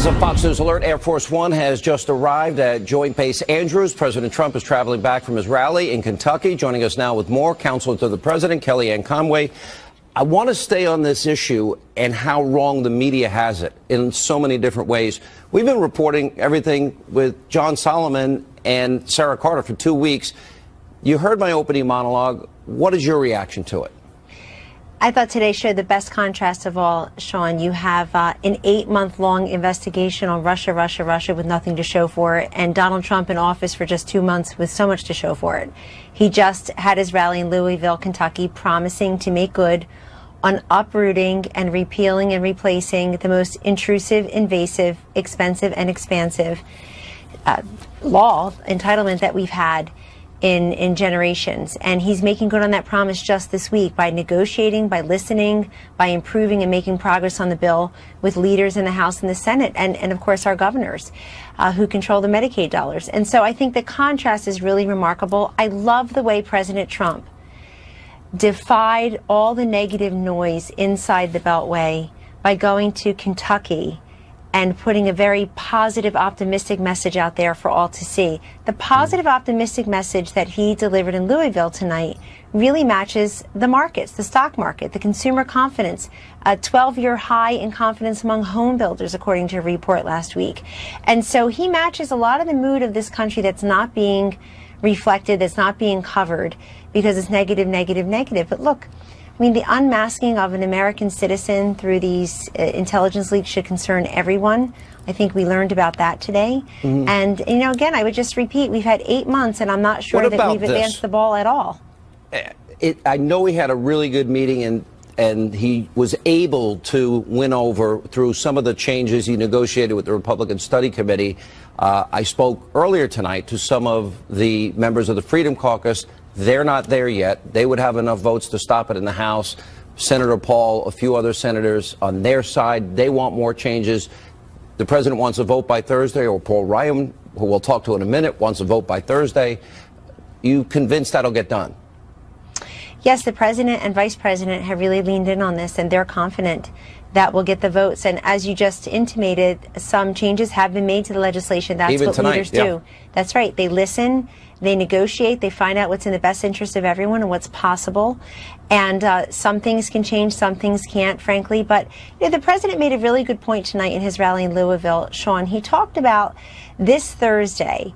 This is a Fox News alert. Air Force One has just arrived at Joint Base Andrews. President Trump is traveling back from his rally in Kentucky. Joining us now with more, Counselor to the President, Kellyanne Conway. I want to stay on this issue and how wrong the media has it in so many different ways. We've been reporting everything with John Solomon and Sarah Carter for 2 weeks. You heard my opening monologue. What is your reaction to it? I thought today showed the best contrast of all, Sean. You have an 8-month-long investigation on Russia with nothing to show for it, and Donald Trump in office for just 2 months with so much to show for it. He just had his rally in Louisville, Kentucky, promising to make good on uprooting and repealing and replacing the most intrusive, invasive, expensive, and expansive law entitlement that we've had in generations. And he's making good on that promise just this week by negotiating, by listening, by improving and making progress on the bill with leaders in the House and the Senate, and of course our governors who control the Medicaid dollars. And so I think the contrast is really remarkable. I love the way President Trump defied all the negative noise inside the Beltway by going to Kentucky and putting a very positive, optimistic message out there for all to see. The positive, optimistic message that he delivered in Louisville tonight really matches the markets, the stock market, the consumer confidence, a 12-year high in confidence among home builders, according to a report last week. And so he matches a lot of the mood of this country that's not being reflected, that's not being covered, because it's negative, negative, negative. But look, I mean, the unmasking of an American citizen through these intelligence leaks should concern everyone. I think we learned about that today. And, you know, again, I would just repeat, we've had 8 months, and I'm not sure that we've advanced the ball at all. I know he had a really good meeting, and he was able to win over through some of the changes he negotiated with the Republican Study Committee. I spoke earlier tonight to some of the members of the Freedom Caucus. They're not there yet. They would have enough votes to stop it in the House. Senator Paul, a few other senators on their side, they want more changes. The president wants a vote by Thursday, or Paul Ryan, who we'll talk to in a minute, wants a vote by Thursday. You convinced that'll get done? Yes, the president and vice president have really leaned in on this, and they're confident that we'll get the votes. And as you just intimated, some changes have been made to the legislation. That's even what tonight, leaders do. That's right. They listen, they negotiate, they find out what's in the best interest of everyone and what's possible. And some things can change, some things can't, frankly. But you know, the president made a really good point tonight in his rally in Louisville, Sean. He talked about this Thursday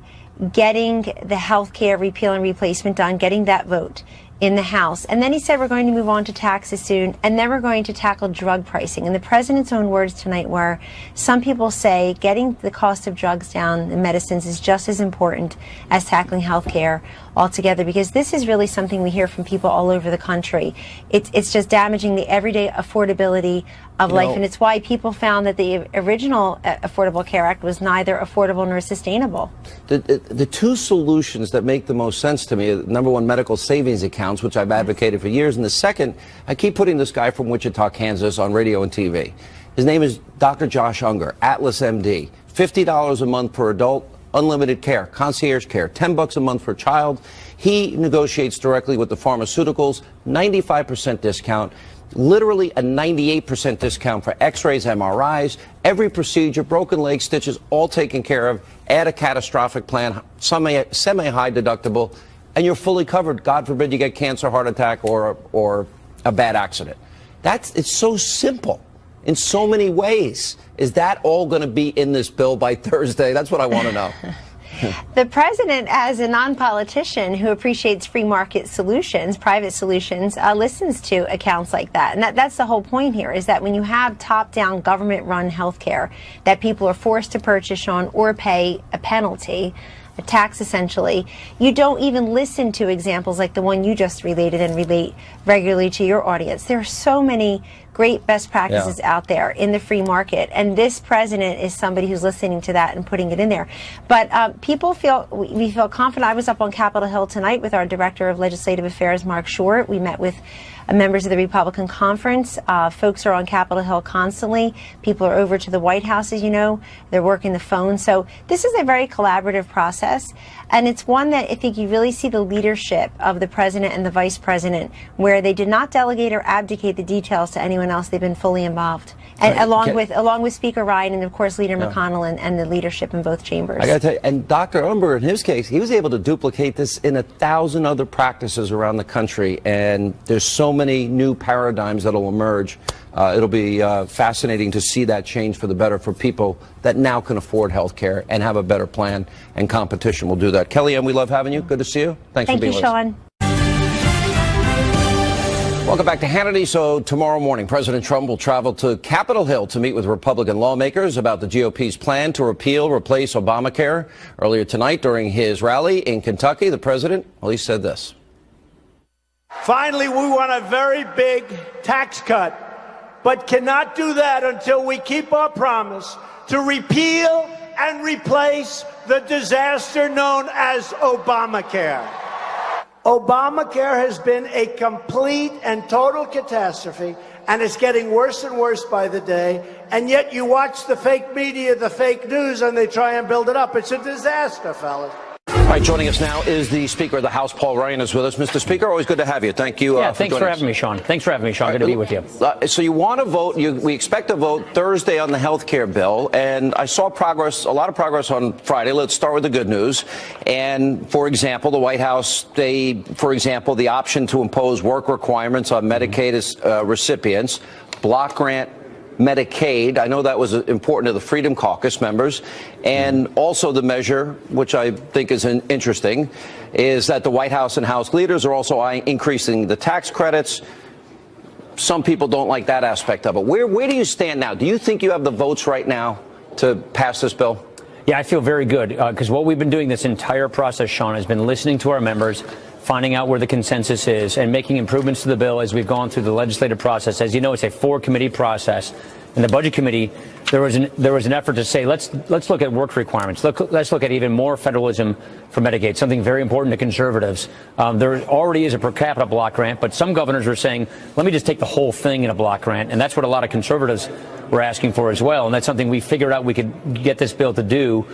getting the health care repeal and replacement done, getting that vote in the House. And then he said we're going to move on to taxes soon, and then we're going to tackle drug pricing. And the president's own words tonight were, some people say getting the cost of drugs down, the medicines, is just as important as tackling health care altogether, because this is really something we hear from people all over the country. It's just damaging the everyday affordability of life, and it's why people found that the original Affordable Care Act was neither affordable nor sustainable. The two solutions that make the most sense to me are, number one, medical savings accounts, which I've advocated for years, and the second, I keep putting this guy from Wichita, Kansas on radio and TV. His name is Dr. Josh Unger, Atlas MD, $50 a month per adult, unlimited care, concierge care, $10 a month for a child. He negotiates directly with the pharmaceuticals, 95% discount. Literally a 98% discount for x-rays, MRIs, every procedure, broken leg, stitches, all taken care of. Add a catastrophic plan, semi-high deductible, and you're fully covered. God forbid you get cancer, heart attack, or a bad accident. It's so simple in so many ways. Is that all going to be in this bill by Thursday? That's what I want to know. The president, as a non-politician who appreciates free market solutions, private solutions, listens to accounts like that. And that's the whole point here, is that when you have top-down government-run health care that people are forced to purchase on or pay a penalty, a tax essentially, you don't even listen to examples like the one you just related and relate regularly to your audience. There are so many great best practices out there in the free market, and this president is somebody who's listening to that and putting it in there. But we feel confident. I was up on Capitol Hill tonight with our Director of Legislative Affairs, Mark Short. We met with members of the Republican conference. Folks are on Capitol Hill constantly. People are over to the White House, as you know. They're working the phone. So this is a very collaborative process, and it's one that I think you really see the leadership of the president and the vice president, where they did not delegate or abdicate the details to anyone everyone else, they've been fully involved. And along with Speaker Ryan and, of course, Leader McConnell and the leadership in both chambers. I got to tell you, and Dr. Umber, in his case, he was able to duplicate this in 1,000 other practices around the country, and there's so many new paradigms that will emerge. It'll be fascinating to see that change for the better for people that now can afford health care and have a better plan, and competition will do that. Kellyanne, we love having you. Good to see you. Thanks for being with us. Thank you, Sean. Welcome back to Hannity. So tomorrow morning, President Trump will travel to Capitol Hill to meet with Republican lawmakers about the GOP's plan to replace Obamacare. Earlier tonight, during his rally in Kentucky, the president, well, he said this. Finally, we want a very big tax cut, but cannot do that until we keep our promise to repeal and replace the disaster known as Obamacare. Obamacare has been a complete and total catastrophe, and it's getting worse and worse by the day. And yet you watch the fake media, the fake news, and they try and build it up. It's a disaster, fellas. All right, joining us now is the Speaker of the House, Paul Ryan, is with us. Mr. Speaker, always good to have you. Thank you. Thanks for having me, Sean. Thanks for having me, Sean. Good to be with you. So you want to vote? We expect to vote Thursday on the health care bill, and I saw a lot of progress on Friday. Let's start with the good news. And for example, the White House, the option to impose work requirements on Medicaid recipients, block grant Medicaid. I know that was important to the Freedom Caucus members. And also the measure, which I think is interesting, is that the White House and House leaders are also increasing the tax credits. Some people don't like that aspect of it. Where do you stand now? Do you think you have the votes right now to pass this bill? Yeah, I feel very good because what we've been doing this entire process, Sean, has been listening to our members, finding out where the consensus is, and making improvements to the bill as we've gone through the legislative process. As you know, it's a 4-committee process. In the Budget Committee, there was an effort to say, let's look at work requirements. Let's look at even more federalism for Medicaid, something very important to conservatives. There already is a per capita block grant, but some governors were saying, let me just take the whole thing in a block grant. And that's what a lot of conservatives were asking for as well. And that's something we figured out we could get this bill to do.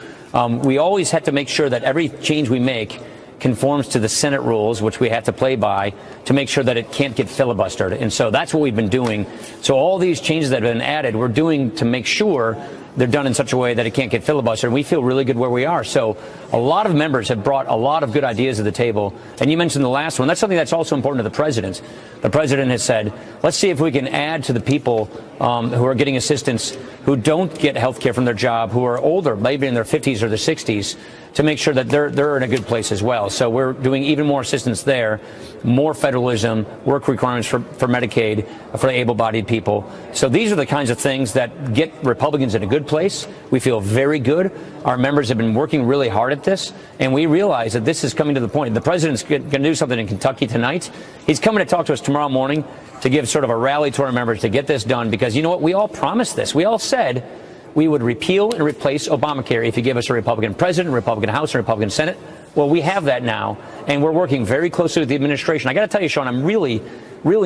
We always had to make sure that every change we make conforms to the Senate rules, which we have to play by, to make sure that it can't get filibustered. And so that's what we've been doing. So all these changes that have been added, we're doing to make sure they're done in such a way that it can't get filibustered. And we feel really good where we are. So a lot of members have brought a lot of good ideas to the table. And you mentioned the last one. That's something that's also important to the president. The president has said, let's see if we can add to the people who are getting assistance, who don't get health care from their job, who are older, maybe in their 50s or their 60s, to make sure that they're in a good place as well. So we're doing even more assistance there, more federalism, work requirements for Medicaid, for the able-bodied people. So these are the kinds of things that get Republicans in a good place. We feel very good. Our members have been working really hard at this, and we realize that this is coming to the point. The president's going to do something in Kentucky tonight. He's coming to talk to us tomorrow morning to give sort of a rally to our members to get this done, because you know what? We all promised this. We all said we would repeal and replace Obamacare if you give us a Republican president, a Republican House, and a Republican Senate. Well, we have that now, and we're working very closely with the administration. I got to tell you, Sean, I'm really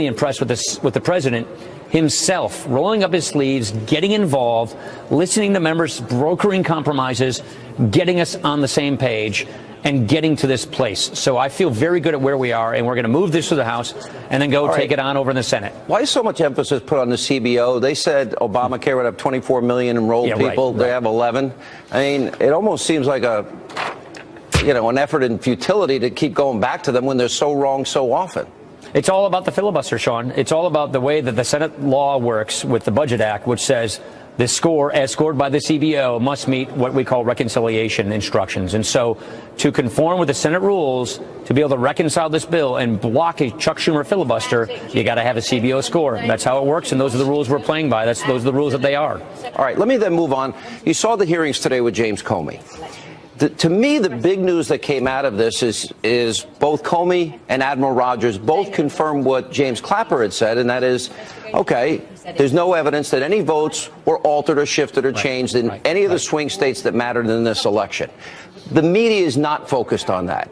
impressed with the president himself, rolling up his sleeves, getting involved, listening to members, brokering compromises, getting us on the same page, and getting to this place. So I feel very good at where we are, and we're going to move this to the House and then go take it on over in the Senate. Why is so much emphasis put on the CBO? They said Obamacare would have 24 million enrolled people. Right. They have 11. I mean, it almost seems like an effort in futility to keep going back to them when they're so wrong so often. It's all about the filibuster, Sean. It's all about the way that the Senate law works with the Budget Act, which says the score, as scored by the CBO, must meet what we call reconciliation instructions. And so to conform with the Senate rules, to be able to reconcile this bill and block a Chuck Schumer filibuster, you got to have a CBO score. That's how it works, and those are the rules we're playing by. Those are the rules that they are. All right, let me then move on. You saw the hearings today with James Comey. To me, the big news that came out of this is both Comey and Admiral Rogers both confirmed what James Clapper had said, and that is, okay, there's no evidence that any votes were altered or shifted or changed in any of the swing states that mattered in this election. The media is not focused on that.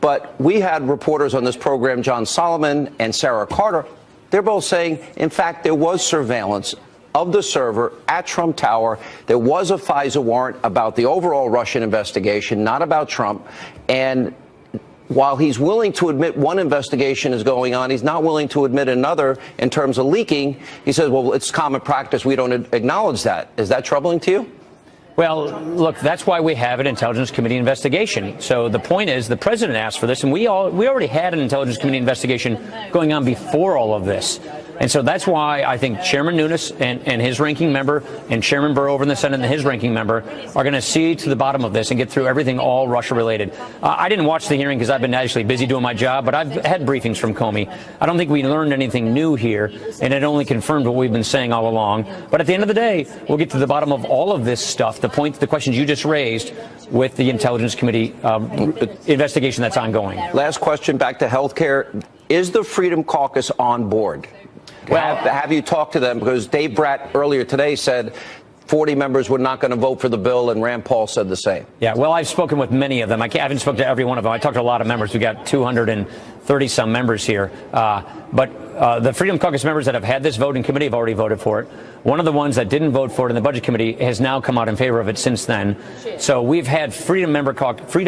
But we had reporters on this program, John Solomon and Sarah Carter. They're both saying, in fact, there was surveillance of the server at Trump Tower. There was a FISA warrant about the overall Russian investigation, not about Trump. And while he's willing to admit one investigation is going on, he's not willing to admit another in terms of leaking. He says, well, it's common practice. We don't acknowledge that. Is that troubling to you? Well, look, that's why we have an Intelligence Committee investigation. So the point is, the president asked for this, and we already had an Intelligence Committee investigation going on before all of this. And so that's why I think Chairman Nunes and his ranking member and Chairman Burr over in the Senate and his ranking member are going to see to the bottom of this and get through everything all Russia related. I didn't watch the hearing because I've been actually busy doing my job, but I've had briefings from Comey. I don't think we learned anything new here, and it only confirmed what we've been saying all along. But at the end of the day, we'll get to the bottom of all of this stuff, the questions you just raised with the Intelligence Committee investigation that's ongoing. Last question, back to health care. Is the Freedom Caucus on board? Well, have you talked to them? Because Dave Bratt earlier today said 40 members were not going to vote for the bill, and Rand Paul said the same. Yeah, well, I've spoken with many of them. I haven't spoken to every one of them. I talked to a lot of members. We got 230-some members here. But the Freedom Caucus members that have had this vote in committee have already voted for it. One of the ones that didn't vote for it in the Budget Committee has now come out in favor of it since then. So we've had Freedom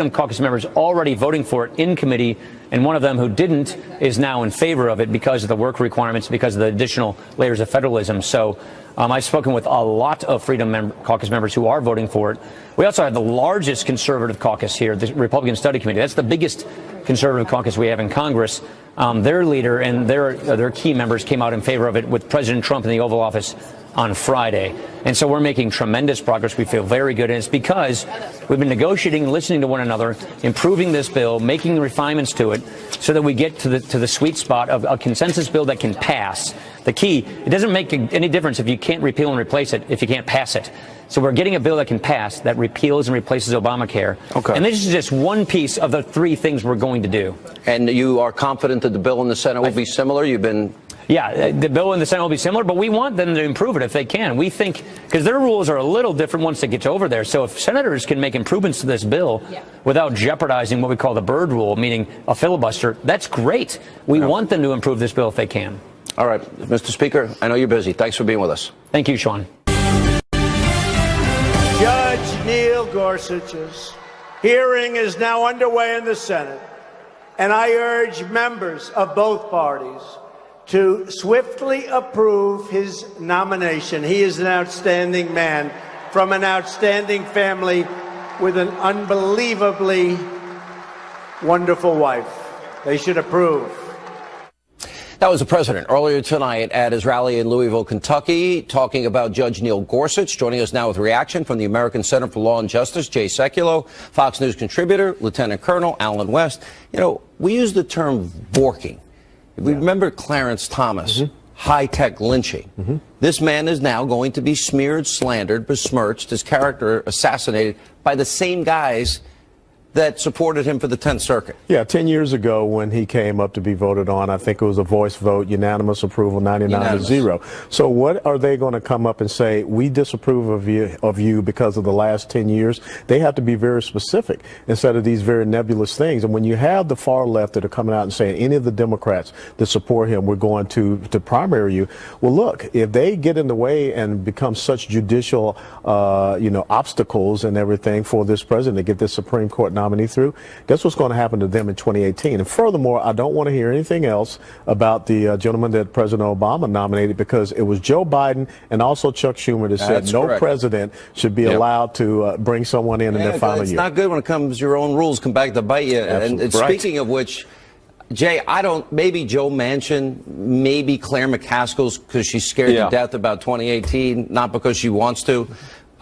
Caucus members already voting for it in committee, and one of them who didn't is now in favor of it because of the work requirements, because of the additional layers of federalism. So I've spoken with a lot of Freedom Caucus members who are voting for it. We also have the largest conservative caucus here, the Republican Study Committee. That's the biggest conservative caucus we have in Congress. Their leader and their key members came out in favor of it with President Trump in the Oval Office on Friday. And so we're making tremendous progress. We feel very good. And it's because we've been negotiating, listening to one another, improving this bill, making refinements to it so that we get to the sweet spot of a consensus bill that can pass. The key, it doesn't make any difference if you can't repeal and replace it if you can't pass it. So we're getting a bill that can pass, that repeals and replaces Obamacare. Okay. And this is just one piece of the three things we're going to do. And you are confident that the bill in the Senate will be similar? You've been... Yeah, the bill in the Senate will be similar, but we want them to improve it if they can. We think, because their rules are a little different once it gets over there. So if senators can make improvements to this bill without jeopardizing what we call the Byrd rule, meaning a filibuster, that's great. We want them to improve this bill if they can. All right, Mr. Speaker, I know you're busy. Thanks for being with us. Thank you, Sean. Judge Neil Gorsuch's hearing is now underway in the Senate, and I urge members of both parties to swiftly approve his nomination. He is an outstanding man from an outstanding family with an unbelievably wonderful wife. They should approve. That was the president earlier tonight at his rally in Louisville, Kentucky, talking about Judge Neil Gorsuch. Joining us now with reaction from the American Center for Law and Justice, Jay Sekulow, Fox News contributor, Lieutenant Colonel Alan West. You know, we use the term borking. We remember Clarence Thomas, high-tech lynching. This man is now going to be smeared, slandered, besmirched, his character assassinated by the same guys that supported him for the 10th Circuit. Yeah, 10 years ago when he came up to be voted on, I think it was a voice vote, unanimous approval, 99-0. So what are they going to come up and say, we disapprove of you because of the last 10 years? They have to be very specific instead of these very nebulous things. And when you have the far left that are coming out and saying any of the Democrats that support him, we're going to primary you. Well, look, if they get in the way and become such judicial, obstacles and everything for this president to get this Supreme Court nominee through, guess what's going to happen to them in 2018? And furthermore, I don't want to hear anything else about the gentleman that President Obama nominated, because it was Joe Biden and also Chuck Schumer that said no president should be allowed to bring someone in their final year. It's not good when it comes, your own rules come back to bite you. And speaking of which, Jay, maybe Joe Manchin, maybe Claire McCaskill's because she's scared to death about 2018, not because she wants to.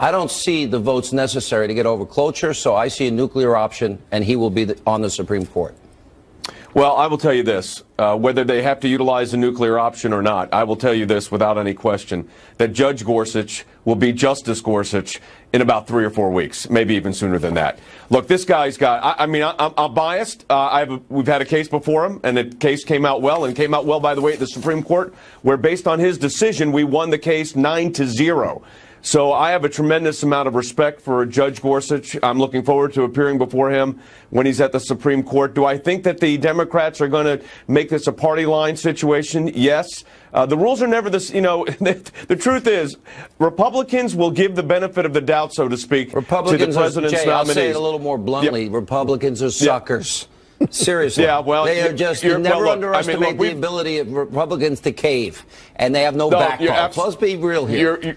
I don't see the votes necessary to get over cloture, so I see a nuclear option, and he will be on the Supreme Court. Well, I will tell you this, whether they have to utilize a nuclear option or not, I will tell you this without any question, that Judge Gorsuch will be Justice Gorsuch in about 3 or 4 weeks, maybe even sooner than that. Look, this guy's got, I'm biased. We've had a case before him, and the case came out well, and came out well, by the way, at the Supreme Court, where based on his decision, we won the case 9-0. So I have a tremendous amount of respect for Judge Gorsuch. I'm looking forward to appearing before him when he's at the Supreme Court. Do I think that the Democrats are going to make this a party line situation? Yes. The rules are never this, the truth is, Republicans will give the benefit of the doubt, so to speak, to the president's nominees. I'll say it a little more bluntly. Republicans are suckers. Seriously. Yeah, well, they are just you never underestimate the ability of Republicans to cave, and they have no backbone. So let's be real here.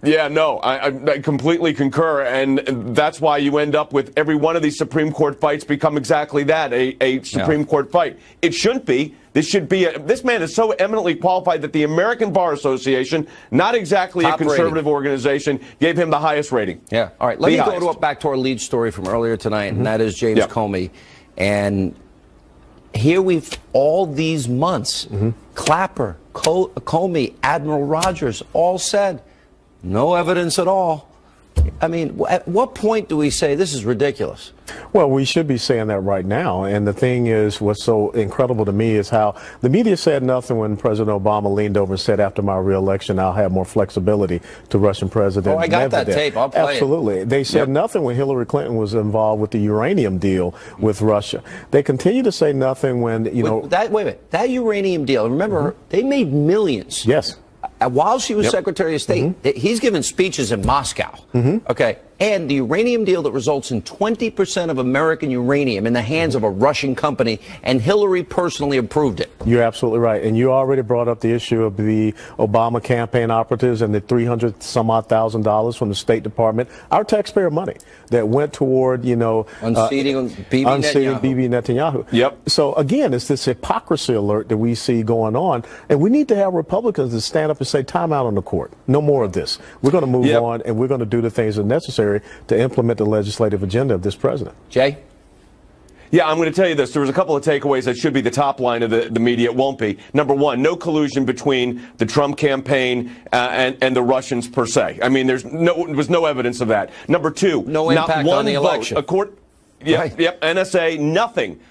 Yeah, no, I completely concur, and that's why you end up with every one of these Supreme Court fights become exactly that, a Supreme Court fight. It shouldn't be. This should be. This man is so eminently qualified that the American Bar Association, not exactly a conservative organization, gave him the highest rating. Yeah. All right. Let me go back to our lead story from earlier tonight, and that is James Comey. And here we've all these months, Clapper, Comey, Admiral Rogers, all said, no evidence at all. I mean, at what point do we say this is ridiculous? Well, we should be saying that right now. And the thing is, what's so incredible to me is how the media said nothing when President Obama leaned over and said, after my reelection, I'll have more flexibility to Russian President. Oh, I got that tape. I'll play it. Absolutely. They said nothing when Hillary Clinton was involved with the uranium deal with Russia. They continue to say nothing when, you know. Wait a minute. That uranium deal, remember, they made millions. Yes. While she was Secretary of State, he's given speeches in Moscow. Okay. And the uranium deal that results in 20% of American uranium in the hands of a Russian company, and Hillary personally approved it. You're absolutely right. And you already brought up the issue of the Obama campaign operatives and the $300,000 from the State Department, our taxpayer money that went toward, you know, unseating Bibi Netanyahu. Yep. So again, it's this hypocrisy alert that we see going on, and we need to have Republicans to stand up and say, time out on the court. No more of this. We're going to move on, and we're going to do the things that are necessary to implement the legislative agenda of this president. Jay? Yeah, I'm going to tell you this. There was a couple of takeaways that should be the top line of the media. It won't be. Number one, no collusion between the Trump campaign and the Russians per se. I mean, there was no evidence of that. Number two, no impact on the election. NSA, nothing.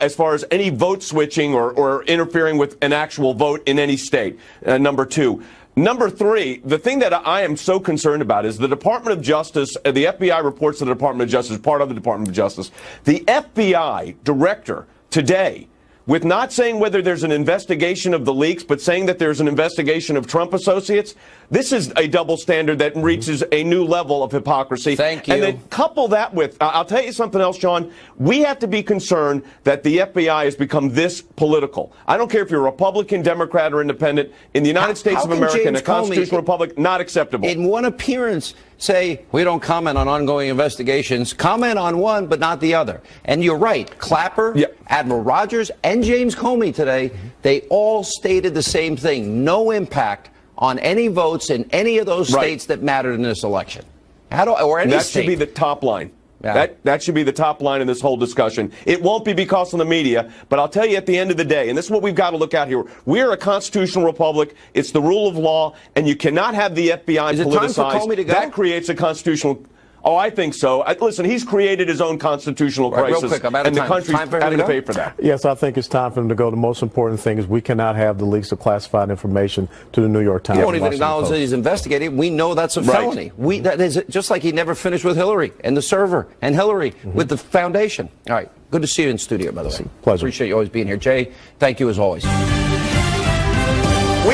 As far as any vote switching or interfering with an actual vote in any state. Number two. Number three, the thing that I am so concerned about is the Department of Justice, the FBI reports to the Department of Justice, part of the Department of Justice. The FBI director today, with not saying whether there's an investigation of the leaks, but saying that there's an investigation of Trump associates, this is a double standard that reaches a new level of hypocrisy. Thank you. And then couple that with, I'll tell you something else, Sean. We have to be concerned that the FBI has become this political. I don't care if you're Republican, Democrat, or Independent. In the United States of America, in a constitutional republic, not acceptable. In one appearance, say, we don't comment on ongoing investigations. Comment on one, but not the other. And you're right. Clapper, Admiral Rogers, and James Comey today, they all stated the same thing. No impact on any votes in any of those states that mattered in this election. That should be the top line. Yeah. That should be the top line in this whole discussion. It won't be because of the media, but I'll tell you at the end of the day, and this is what we've got to look at here. We are a constitutional republic. It's the rule of law, and you cannot have the FBI politicized. Is it time for Comey to go? That creates a constitutional... Oh, I think so. Listen, he's created his own constitutional crisis, real quick, I'm out of and time. the country's having to pay for that. Yes, I think it's time for him to go. The most important thing is we cannot have the leaks of classified information to the New York Times. You won't even acknowledge that he's investigating. We know that's a felony. That is just like he never finished with Hillary and the server, and Hillary with the foundation. All right. Good to see you in studio, by the way. Pleasure. Appreciate you always being here. Jay, thank you as always. We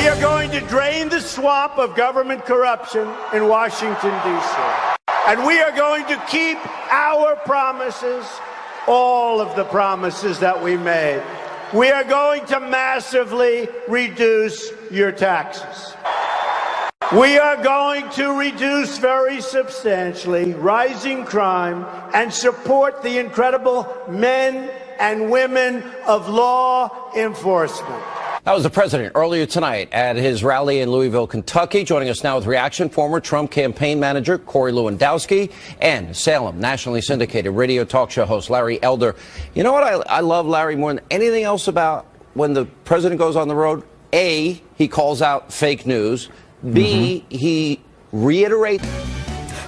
are going to drain the swamp of government corruption in Washington, D.C. And we are going to keep our promises, all of the promises that we made. We are going to massively reduce your taxes. We are going to reduce very substantially rising crime and support the incredible men and women of law enforcement. That was the president earlier tonight at his rally in Louisville, Kentucky. Joining us now with reaction, former Trump campaign manager Corey Lewandowski and Salem nationally syndicated radio talk show host Larry Elder. You know what I love Larry more than anything else about when the president goes on the road? A, he calls out fake news. B, he reiterates.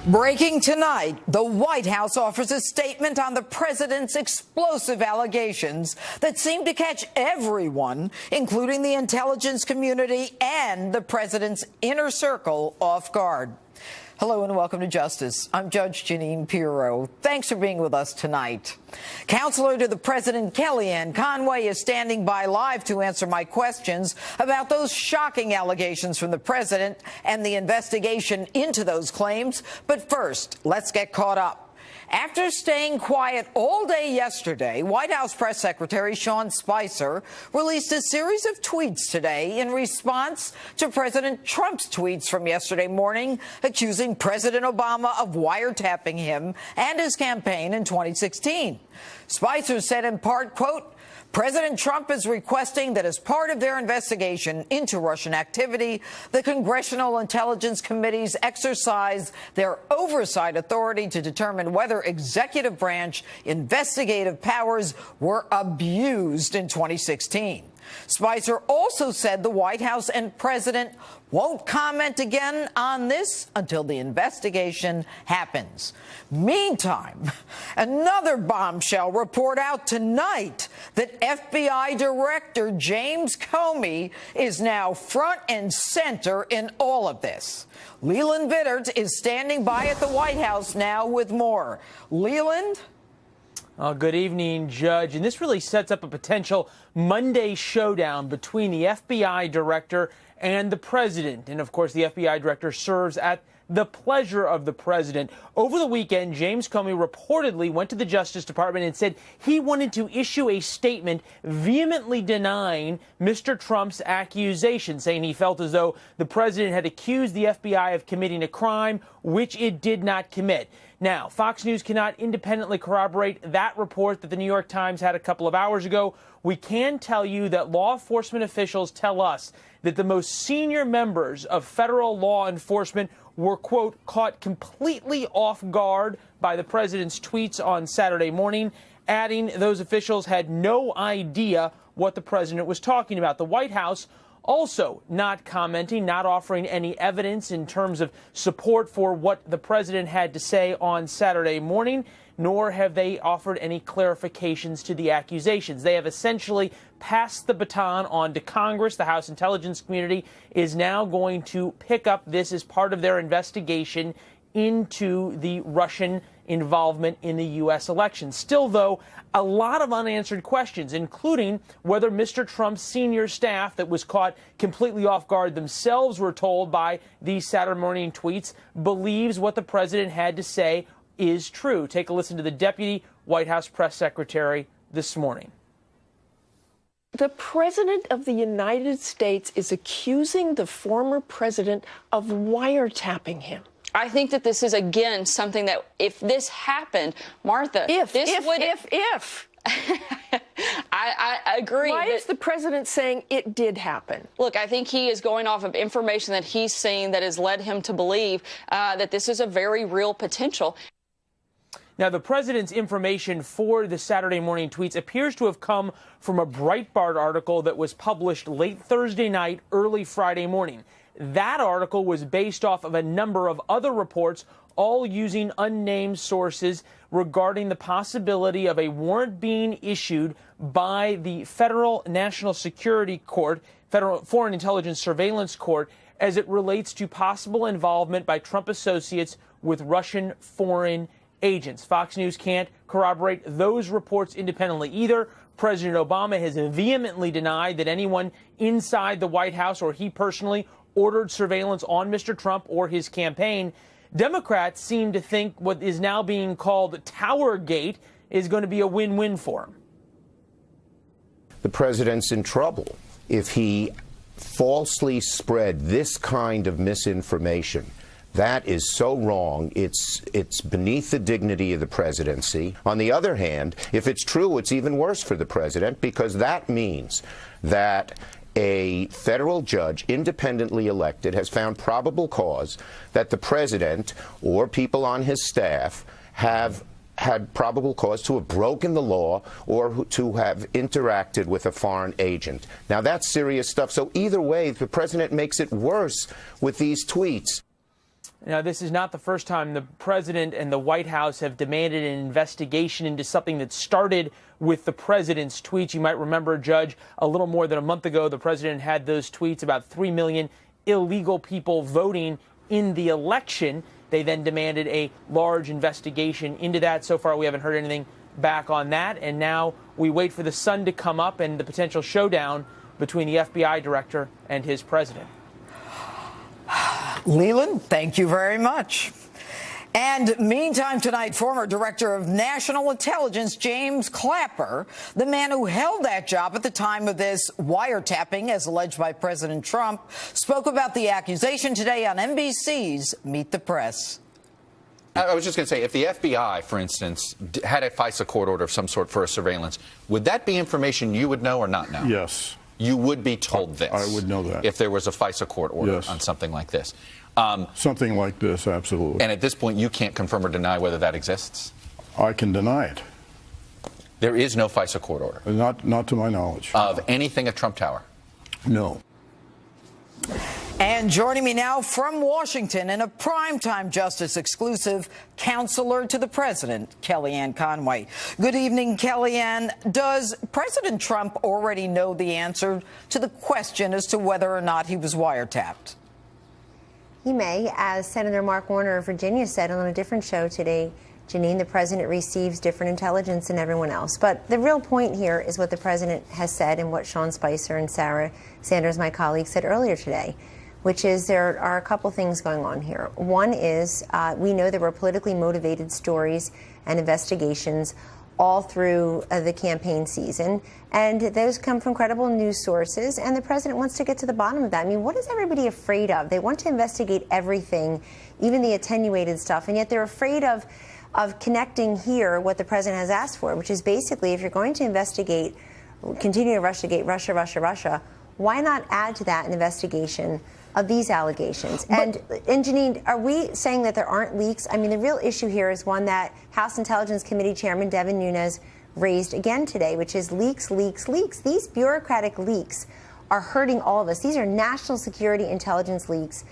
Breaking tonight, the White House offers a statement on the president's explosive allegations that seem to catch everyone, including the intelligence community and the president's inner circle, off guard. Hello and welcome to Justice. I'm Judge Jeanine Pirro. Thanks for being with us tonight. Counselor to the President Kellyanne Conway is standing by live to answer my questions about those shocking allegations from the president and the investigation into those claims. But first, let's get caught up. After staying quiet all day yesterday, White House Press Secretary Sean Spicer released a series of tweets today in response to President Trump's tweets from yesterday morning, accusing President Obama of wiretapping him and his campaign in 2016. Spicer said in part, quote, President Trump is requesting that as part of their investigation into Russian activity, the Congressional Intelligence Committees exercise their oversight authority to determine whether executive branch investigative powers were abused in 2016. Spicer also said the White House and president won't comment again on this until the investigation happens. Meantime, another bombshell report out tonight that FBI Director James Comey is now front and center in all of this. Leland Vittert is standing by at the White House now with more. Leland? Good evening, Judge. And this really sets up a potential Monday showdown between the FBI director and the president. And, of course, the FBI director serves at the pleasure of the president. Over the weekend, James Comey reportedly went to the Justice Department and said he wanted to issue a statement vehemently denying Mr. Trump's accusation, saying he felt as though the president had accused the FBI of committing a crime, which it did not commit. Now, Fox News cannot independently corroborate that report that the New York Times had a couple of hours ago. We can tell you that law enforcement officials tell us that the most senior members of federal law enforcement were, quote, caught completely off guard by the president's tweets on Saturday morning, adding those officials had no idea what the president was talking about. The White House also not commenting, not offering any evidence in terms of support for what the president had to say on Saturday morning, nor have they offered any clarifications to the accusations. They have essentially passed the baton on to Congress. The House Intelligence Community is now going to pick up this as part of their investigation into the Russian involvement in the U.S. election. Still, though, a lot of unanswered questions, including whether Mr. Trump's senior staff that was caught completely off guard themselves were told by these Saturday morning tweets believes what the president had to say is true. Take a listen to the Deputy White House Press Secretary this morning. The President of the United States is accusing the former president of wiretapping him. I think that this is, again, something that if this happened, Martha, if. I agree. Why is the president saying it did happen? Look, I think he is going off of information that he's seen that has led him to believe that this is a very real potential. Now, the president's information for the Saturday morning tweets appears to have come from a Breitbart article that was published late Thursday night, early Friday morning. That article was based off of a number of other reports, all using unnamed sources regarding the possibility of a warrant being issued by the Federal National Security Court, Federal Foreign Intelligence Surveillance Court, as it relates to possible involvement by Trump associates with Russian foreign agents. Fox News can't corroborate those reports independently either. President Obama has vehemently denied that anyone inside the White House or he personally ordered surveillance on Mr. Trump or his campaign. Democrats seem to think what is now being called Towergate is going to be a win-win for him. The president's in trouble if he falsely spread this kind of misinformation. That is so wrong. It's beneath the dignity of the presidency. On the other hand, if it's true, it's even worse for the president, because that means that a federal judge, independently elected, has found probable cause that the president or people on his staff have had probable cause to have broken the law or to have interacted with a foreign agent. Now, that's serious stuff. So either way, the president makes it worse with these tweets. Now, this is not the first time the president and the White House have demanded an investigation into something that started with the president's tweets. You might remember, Judge, a little more than a month ago, the president had those tweets about 3 million illegal people voting in the election. They then demanded a large investigation into that. So far, we haven't heard anything back on that. And now we wait for the sun to come up and the potential showdown between the FBI director and his president. Leland, thank you very much. And meantime tonight, former Director of National Intelligence James Clapper, the man who held that job at the time of this wiretapping, as alleged by President Trump, spoke about the accusation today on NBC's Meet the Press. I was just going to say, if the FBI, for instance, had a FISA court order of some sort for a surveillance, would that be information you would know or not know? Yes. You would be told this. I would know that. If there was a FISA court order Yes. on something like this. Something like this, absolutely. And at this point, you can't confirm or deny whether that exists? I can deny it. There is no FISA court order? Not to my knowledge. Of anything at Trump Tower? No. And joining me now from Washington in a primetime Justice exclusive, counselor to the president, Kellyanne Conway. Good evening, Kellyanne. Does President Trump already know the answer to the question as to whether or not he was wiretapped? He may, as Senator Mark Warner of Virginia said on a different show today. Janine, the president receives different intelligence than everyone else. But the real point here is what the president has said and what Sean Spicer and Sarah Sanders, my colleague, said earlier today, which is there are a couple things going on here. One is we know there were politically motivated stories and investigations all through the campaign season, and those come from credible news sources, and the president wants to get to the bottom of that. I mean, what is everybody afraid of? They want to investigate everything, even the attenuated stuff, and yet they're afraid of connecting here what the president has asked for, which is basically, if you're going to investigate, continue to investigate Russia, why not add to that an investigation of these allegations? And Janine, are we saying that there aren't leaks? I mean, the real issue here is one that House Intelligence Committee Chairman Devin Nunes raised again today, which is leaks. These bureaucratic leaks are hurting all of us. These are national security intelligence leaks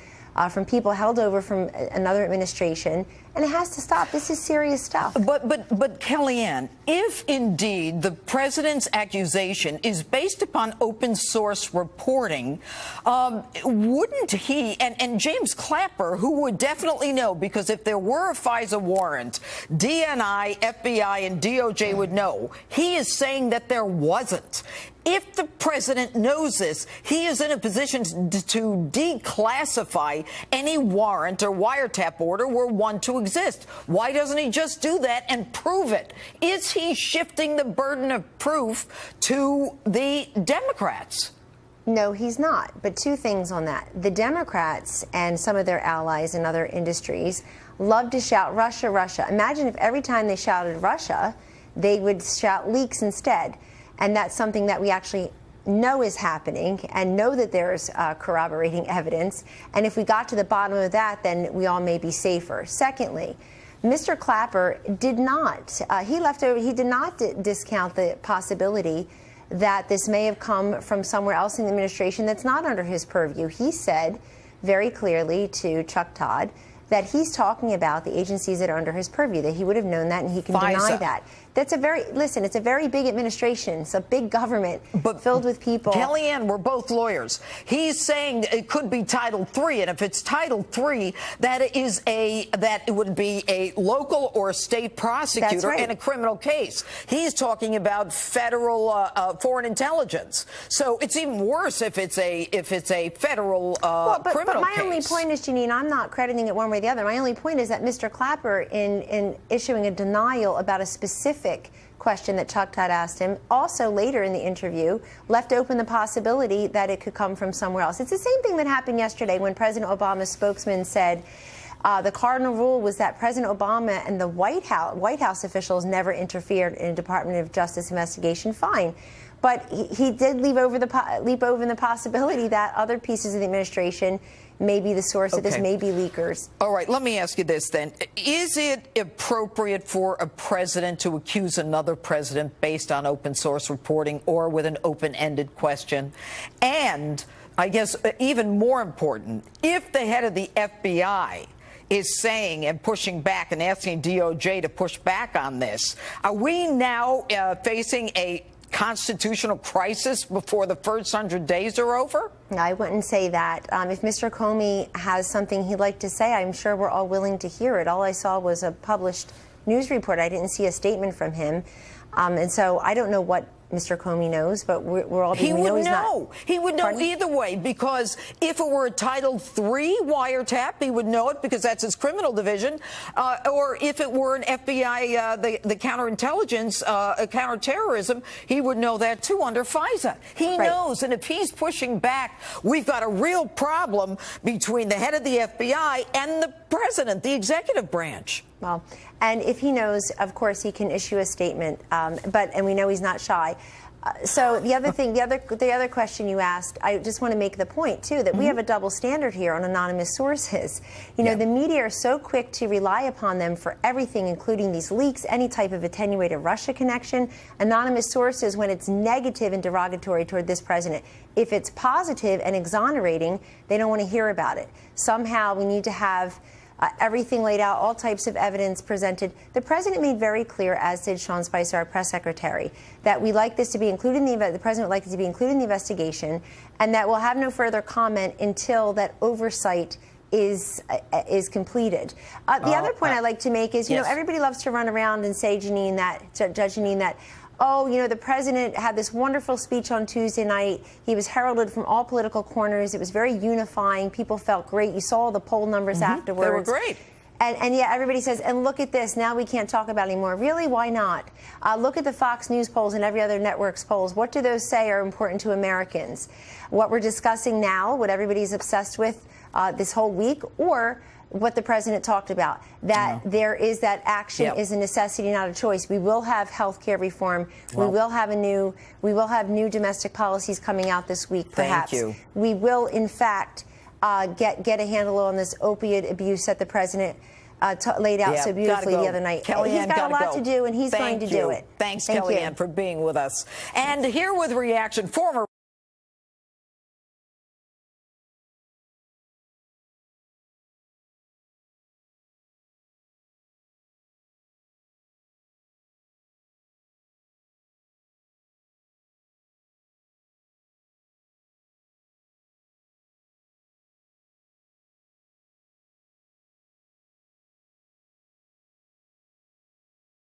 from people held over from another administration, and it has to stop. This is serious stuff. But Kellyanne, if indeed the president's accusation is based upon open source reporting, wouldn't he, and James Clapper, who would definitely know, because if there were a FISA warrant, DNI, FBI, and DOJ would know. He is saying that there wasn't. If the president knows this, he is in a position to declassify any warrant or wiretap order were one to exist. Why doesn't he just do that and prove it? Is he shifting the burden of proof to the Democrats? No, he's not. But two things on that. The Democrats and some of their allies in other industries love to shout Russia, Russia. Imagine if every time they shouted Russia, they would shout leaks instead. And that's something that we actually know is happening and know that there's corroborating evidence. And if we got to the bottom of that, then we all may be safer. Secondly, Mr. Clapper did not, he did not discount the possibility that this may have come from somewhere else in the administration that's not under his purview. He said very clearly to Chuck Todd that he's talking about the agencies that are under his purview, that he would have known that and he can deny that. That's it's a very big administration. It's a big government filled with people. Kellyanne, we're both lawyers. He's saying it could be Title III, and if it's Title III, that it would be a local or state prosecutor in a criminal case. He's talking about federal foreign intelligence. So it's even worse if it's a federal criminal case. But my only point is, Janine, I'm not crediting it one way or the other. My only point is that Mr. Clapper, in issuing a denial about a specific question that Chuck Todd asked him, also later in the interview left open the possibility that it could come from somewhere else. It's the same thing that happened yesterday when President Obama's spokesman said the cardinal rule was that President Obama and the White House officials never interfered in a Department of Justice investigation. Fine. But he did leap over the possibility that other pieces of the administration may be the source of this, may be leakers. All right, let me ask you this then. Is it appropriate for a president to accuse another president based on open source reporting or with an open-ended question? And I guess even more important, if the head of the FBI is saying and pushing back and asking DOJ to push back on this, are we now facing a constitutional crisis before the first 100 days are over? I wouldn't say that. If Mr. Comey has something he'd like to say, I'm sure we're all willing to hear it. All I saw was a published news report. I didn't see a statement from him. And so I don't know what Mr. Comey knows, but we're all being, he would know. He would know Pardon? Either way, because if it were a Title III wiretap, he would know it because that's his criminal division. Or if it were an FBI, the counterintelligence, counterterrorism, he would know that too under FISA. He knows, and if he's pushing back, we've got a real problem between the head of the FBI and the president, the executive branch. Well, and if he knows, of course, he can issue a statement. And we know he's not shy. So the other thing, the other question you asked, I just want to make the point too that we have a double standard here on anonymous sources. You know, the media are so quick to rely upon them for everything, including these leaks, any type of attenuated Russia connection. Anonymous sources, when it's negative and derogatory toward this president. If it's positive and exonerating, they don't want to hear about it. Somehow we need to have everything laid out, all types of evidence presented. The president made very clear, as did Sean Spicer, our press secretary, that we like this to be included in the president would like it to be included in the investigation, and that we'll have no further comment until that oversight is completed. The other point I'd like to make is, you know, everybody loves to run around and say, Janine, Judge Janine, that, oh, you know, the president had this wonderful speech on Tuesday night. He was heralded from all political corners. It was very unifying. People felt great. You saw the poll numbers afterwards. They were great. And yet everybody says, and look at this, now we can't talk about it anymore. Really, why not? Look at the Fox News polls and every other network's polls. What do those say are important to Americans? What we're discussing now, what everybody's obsessed with this whole week, or what the president talked about, that there is that action is a necessity, not a choice. We will have health care reform. We will have new domestic policies coming out this week, perhaps. Thank you. We will, in fact, get a handle on this opiate abuse that the president laid out so beautifully the other night. Kellyanne, he's got a lot to do, and he's going to do it. Thanks, Kellyanne, for being with us. And here with reaction, former